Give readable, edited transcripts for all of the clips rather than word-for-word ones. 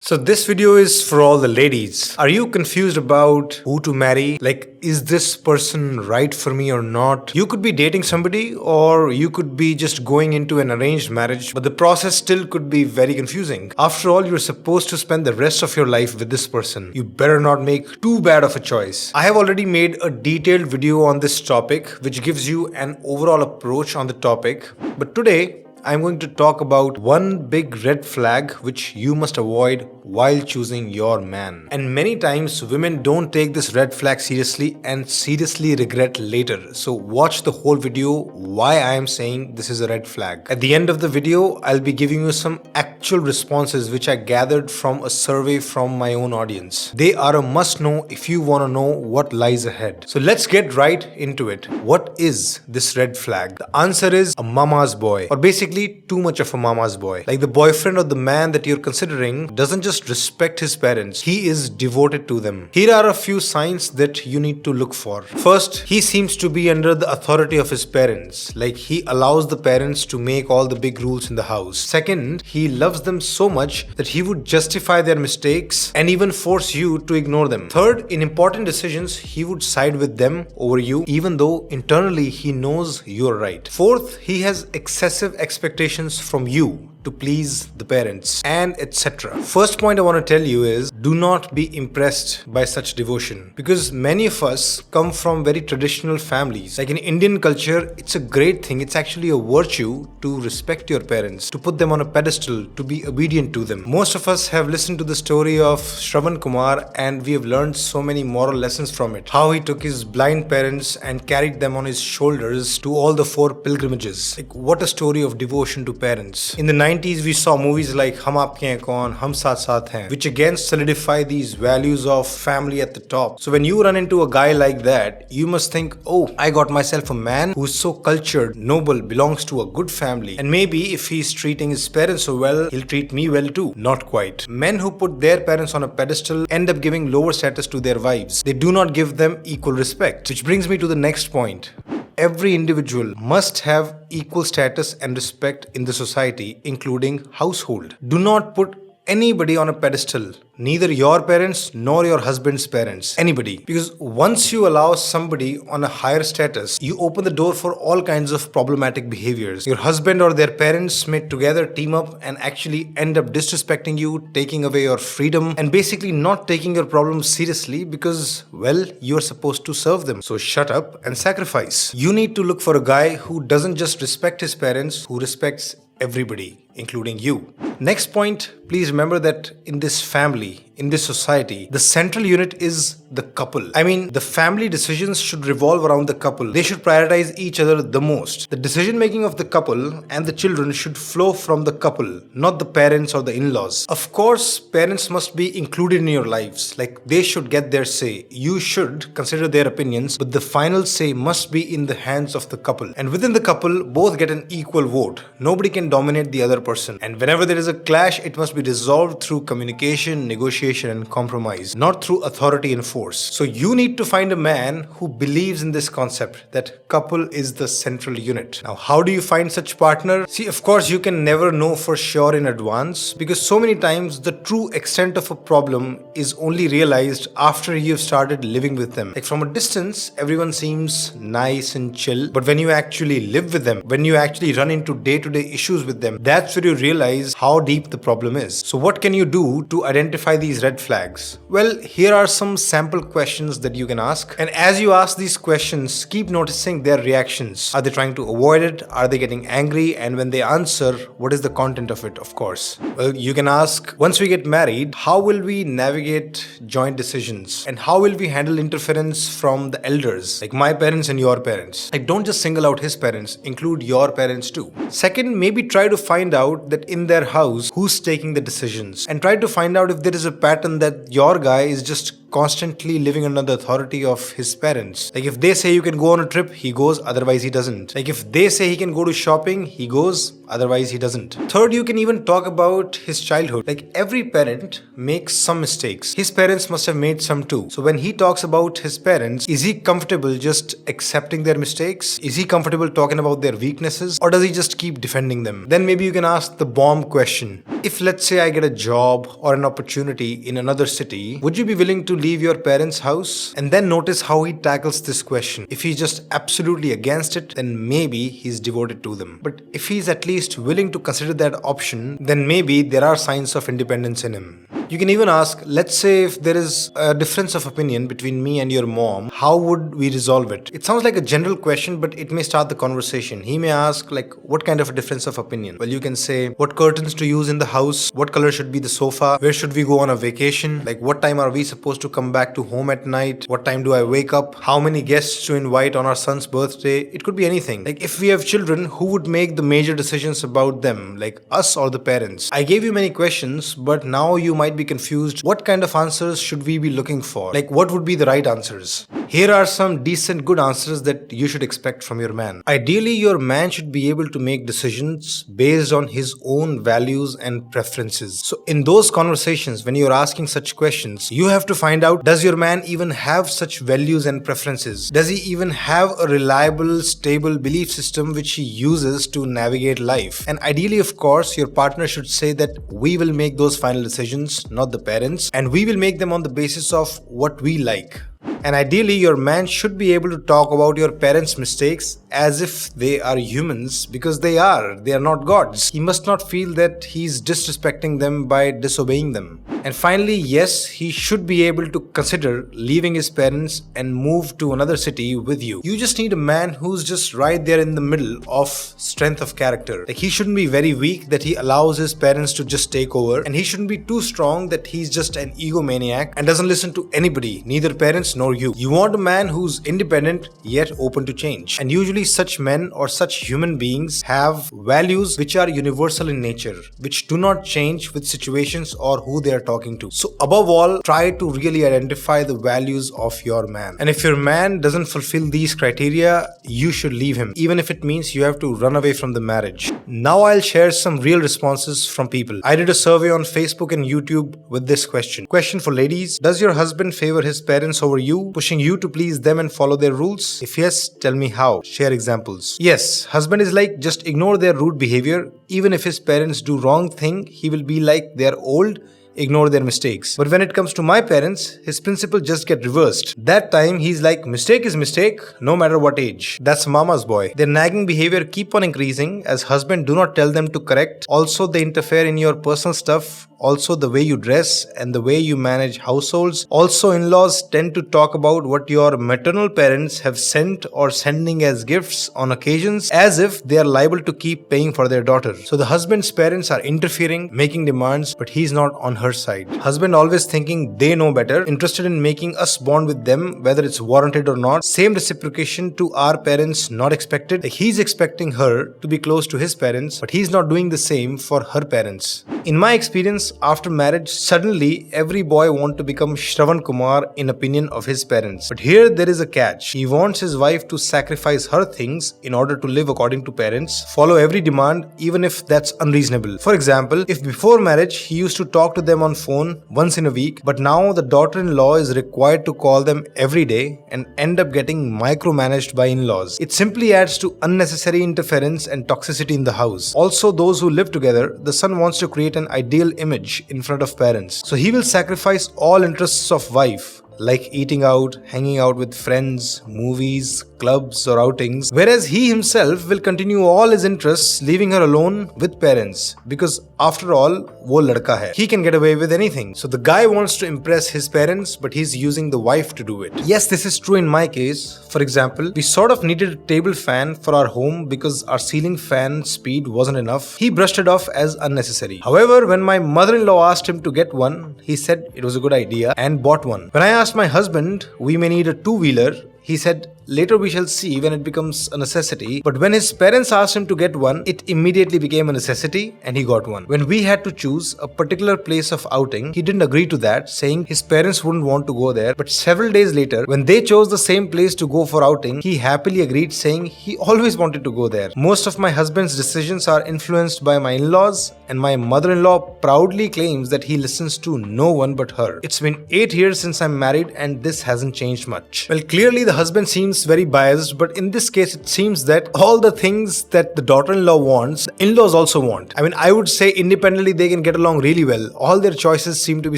So this video is for all the ladies. Are you confused about who to marry? Like, is this person right for me or not? You could be dating somebody or you could be just going into an arranged marriage, but the process still could be very confusing. After all, you're supposed to spend the rest of your life with this person. You better not make too bad of a choice. I have already made a detailed video on this topic which gives you an overall approach on the topic. But today, I'm going to talk about one big red flag which you must avoid while choosing your man. And many times women don't take this red flag seriously and seriously regret later. So watch the whole video why I am saying this is a red flag. At the end of the video, I'll be giving you some actual responses which I gathered from a survey from my own audience. They are a must know if you want to know what lies ahead. So let's get right into it. What is this red flag? The answer is a mama's boy, or basically too much of a mama's boy. Like the boyfriend or the man that you're considering doesn't just respect his parents, he is devoted to them. Here are a few signs that you need to look for. First, he seems to be under the authority of his parents. Like he allows the parents to make all the big rules in the house. Second, he loves them so much that he would justify their mistakes and even force you to ignore them. Third, in important decisions, he would side with them over you even though internally he knows you're right. Fourth, he has excessive expectations from you to please the parents and etc. First point I want to tell you is do not be impressed by such devotion, because many of us come from very traditional families. Like in Indian culture, it's a great thing, it's actually a virtue to respect your parents, to put them on a pedestal, to be obedient to them. Most of us have listened to the story of Shravan Kumar and we have learned so many moral lessons from it. How he took his blind parents and carried them on his shoulders to all the 4 pilgrimages. Like what a story of devotion to parents. In the 90s, we saw movies like Hum Aapke Hain Kaun, Hum Saath Saath Hain, which again solidify these values of family at the top. So when you run into a guy like that, you must think, oh, I got myself a man who's so cultured, noble, belongs to a good family. And maybe if he's treating his parents so well, he'll treat me well too. Not quite. Men who put their parents on a pedestal end up giving lower status to their wives. They do not give them equal respect. Which brings me to the next point. Every individual must have equal status and respect in the society, including household. Do not put anybody on a pedestal, neither your parents nor your husband's parents, anybody. Because once you allow somebody on a higher status, you open the door for all kinds of problematic behaviors. Your husband or their parents may together team up and actually end up disrespecting you, taking away your freedom, and basically not taking your problems seriously because, well, you're supposed to serve them. So shut up and sacrifice. You need to look for a guy who doesn't just respect his parents, who respects everybody, including you. Next point, please remember that in this family, in this society, the central unit is the couple. I mean, the family decisions should revolve around the couple. They should prioritize each other the most. The decision making of the couple and the children should flow from the couple, not the parents or the in-laws. Of course, parents must be included in your lives. Like, they should get their say. You should consider their opinions, but the final say must be in the hands of the couple. And within the couple, both get an equal vote. Nobody can dominate the other person. And whenever there is a clash, it must be resolved through communication, negotiation, and compromise, not through authority and force. So you need to find a man who believes in this concept that couple is the central unit. Now, how do you find such partner? See, of course, you can never know for sure in advance, because so many times the true extent of a problem is only realized after you've started living with them. Like from a distance, everyone seems nice and chill, but when you actually live with them, when you actually run into day-to-day issues with them, that's where you realize how deep the problem is. So what can you do to identify these red flags? Well, here are some sample questions that you can ask. And as you ask these questions, keep noticing their reactions. Are they trying to avoid it? Are they getting angry? And when they answer, what is the content of it, of course? Well, you can ask, once we get married, how will we navigate joint decisions? And how will we handle interference from the elders, like my parents and your parents? Like, don't just single out his parents, include your parents too. Second, maybe try to find out that in their house, who's taking the decisions, and try to find out if there is a pattern that your guy is just constantly living under the authority of his parents. Like if they say you can go on a trip, he goes, otherwise he doesn't. Like if they say he can go to shopping, he goes, otherwise he doesn't. Third, you can even talk about his childhood. Like every parent makes some mistakes. His parents must have made some too. So when he talks about his parents, is he comfortable just accepting their mistakes? Is he comfortable talking about their weaknesses? Or does he just keep defending them? Then maybe you can ask the bomb question. If let's say I get a job or an opportunity in another city, would you be willing to leave your parents' house? And then notice how he tackles this question. If he's just absolutely against it, then maybe he's devoted to them. But if he's at least willing to consider that option, then maybe there are signs of independence in him. You can even ask, let's say if there is a difference of opinion between me and your mom, how would we resolve it? It sounds like a general question, but it may start the conversation. He may ask, like, what kind of a difference of opinion? Well, you can say, what curtains to use in the house? What color should be the sofa? Where should we go on a vacation? Like, what time are we supposed to come back to home at night? What time do I wake up? How many guests to invite on our son's birthday? It could be anything. Like, if we have children, who would make the major decisions about them? Like, us or the parents? I gave you many questions, but now you might be confused. What kind of answers should we be looking for? Like, what would be the right answers? Here are some decent good answers that you should expect from your man. Ideally, your man should be able to make decisions based on his own values and preferences. So in those conversations, when you're asking such questions, you have to find out, does your man even have such values and preferences? Does he even have a reliable, stable belief system which he uses to navigate life? And ideally, of course, your partner should say that we will make those final decisions, not the parents, and we will make them on the basis of what we like. And ideally, your man should be able to talk about your parents' mistakes as if they are humans, because they are not gods. He must not feel that he's disrespecting them by disobeying them. And finally, yes, he should be able to consider leaving his parents and move to another city with you. You just need a man who's just right there in the middle of strength of character. Like, he shouldn't be very weak that he allows his parents to just take over, and he shouldn't be too strong that he's just an egomaniac and doesn't listen to anybody, neither parents nor you. You want a man who's independent yet open to change. And usually such men or such human beings have values which are universal in nature, which do not change with situations or who they are talking to. So above all, try to really identify the values of your man. And if your man doesn't fulfill these criteria, you should leave him, even if it means you have to run away from the marriage. Now I'll share some real responses from people. I did a survey on Facebook and YouTube with this question. Question for ladies: does your husband favor his parents over you, pushing you to please them and follow their rules? If yes, tell me how. Share examples. Yes, husband is like, just ignore their rude behavior. Even if his parents do wrong thing, he will be like, they're old, ignore their mistakes. But when it comes to my parents, his principle just get reversed. That time he's like, mistake is mistake, no matter what age. That's mama's boy. Their nagging behavior keep on increasing as husband do not tell them to correct. Also, they interfere in your personal stuff. Also, the way you dress and the way you manage households. Also, in-laws tend to talk about what your maternal parents have sent or sending as gifts on occasions, as if they are liable to keep paying for their daughter. So the husband's parents are interfering, making demands, but he's not on her side. Husband always thinking they know better, interested in making us bond with them, whether it's warranted or not. Same reciprocation to our parents not expected. He's expecting her to be close to his parents, but he's not doing the same for her parents. In my experience, after marriage, suddenly every boy wants to become Shravan Kumar in opinion of his parents. But here there is a catch. He wants his wife to sacrifice her things in order to live according to parents, follow every demand even if that's unreasonable. For example, if before marriage he used to talk to them on phone once in a week, but now the daughter-in-law is required to call them every day and end up getting micromanaged by in-laws. It simply adds to unnecessary interference and toxicity in the house. Also, those who live together, the son wants to create an ideal image in front of parents. So he will sacrifice all interests of wife, like eating out, hanging out with friends, movies, clubs or outings, whereas he himself will continue all his interests, leaving her alone with parents, because after all, wo ladka hai. He can get away with anything. So the guy wants to impress his parents, but he's using the wife to do it. Yes, this is true in my case. For example, we sort of needed a table fan for our home because our ceiling fan speed wasn't enough. He brushed it off as unnecessary. However, when my mother-in-law asked him to get one, he said it was a good idea and bought one. When I asked my husband, we may need a two-wheeler, he said, Later we shall see when it becomes a necessity. But when his parents asked him to get one, it immediately became a necessity and he got one. When we had to choose a particular place of outing, he didn't agree to that, saying his parents wouldn't want to go there. But several days later, when they chose the same place to go for outing, he happily agreed, saying he always wanted to go there. Most of my husband's decisions are influenced by my in-laws, and my mother-in-law proudly claims that he listens to no one but her. It's been 8 years since I'm married and this hasn't changed much. Well, clearly the husband seems very biased, but in this case it seems that all the things that the daughter-in-law wants, the in-laws also want. I mean, I would say independently they can get along really well. All their choices seem to be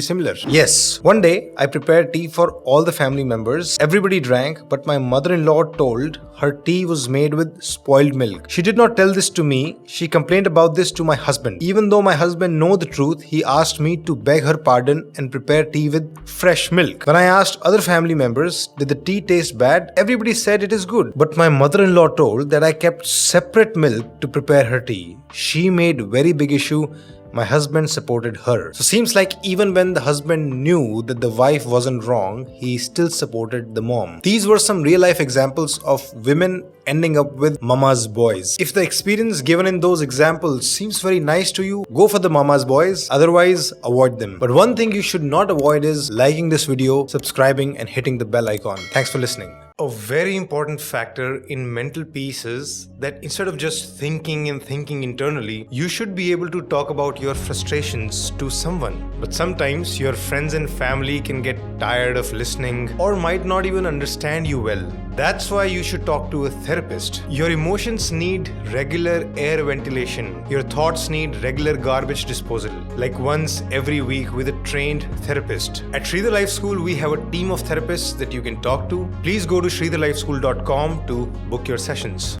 similar. Yes, one day I prepared tea for all the family members. Everybody drank, but my mother-in-law told her tea was made with spoiled milk. She did not tell this to me. She complained about this to my husband. Even though my husband knew the truth, he asked me to beg her pardon and prepare tea with fresh milk. When I asked other family members, did the tea taste bad? Everybody said it is good. But my mother-in-law told that I kept separate milk to prepare her tea. She made very big issue. My husband supported her. So seems like even when the husband knew that the wife wasn't wrong, he still supported the mom. These were some real life examples of women ending up with mama's boys. If the experience given in those examples seems very nice to you, go for the mama's boys. Otherwise, avoid them. But one thing you should not avoid is liking this video, subscribing and hitting the bell icon. Thanks for listening. A very important factor in mental peace is that instead of just thinking and thinking internally, you should be able to talk about your frustrations to someone. But sometimes your friends and family can get tired of listening or might not even understand you well. That's why you should talk to a therapist. Your emotions need regular air ventilation. Your thoughts need regular garbage disposal, like once every week with a trained therapist. At Sridhar Life School, we have a team of therapists that you can talk to. Please go to sridharlifeschool.com to book your sessions.